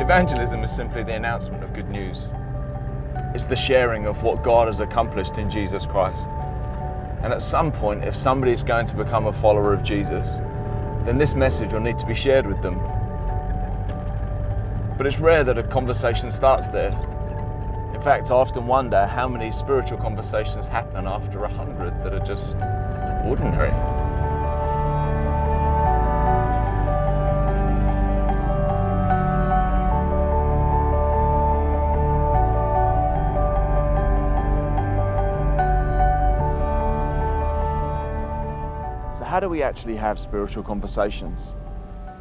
Evangelism is simply the announcement of good news. It's the sharing of what God has accomplished in Jesus Christ. And at some point, if somebody's going to become a follower of Jesus, then this message will need to be shared with them. But it's rare that a conversation starts there. In fact, I often wonder how many spiritual conversations happen after 100 that are just ordinary. So how do we actually have spiritual conversations?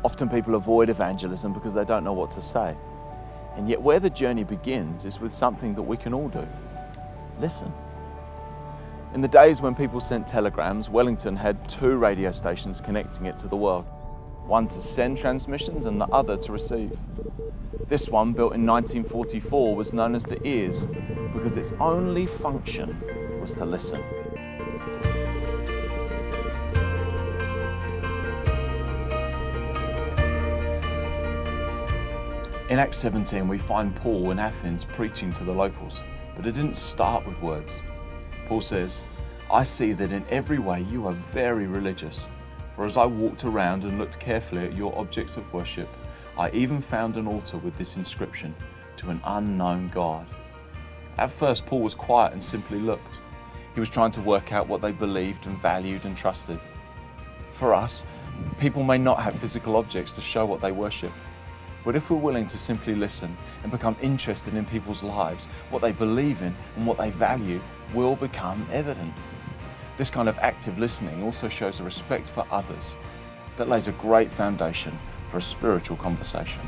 Often people avoid evangelism because they don't know what to say. And yet where the journey begins is with something that we can all do. Listen. In the days when people sent telegrams, Wellington had 2 radio stations connecting it to the world. One to send transmissions and the other to receive. This one, built in 1944, was known as the Ears because its only function was to listen. In Acts 17, we find Paul in Athens preaching to the locals, but it didn't start with words. Paul says, "I see that in every way you are very religious, for as I walked around and looked carefully at your objects of worship, I even found an altar with this inscription, to an unknown God." At first, Paul was quiet and simply looked. He was trying to work out what they believed and valued and trusted. For us, people may not have physical objects to show what they worship. But if we're willing to simply listen and become interested in people's lives, what they believe in and what they value will become evident. This kind of active listening also shows a respect for others that lays a great foundation for a spiritual conversation.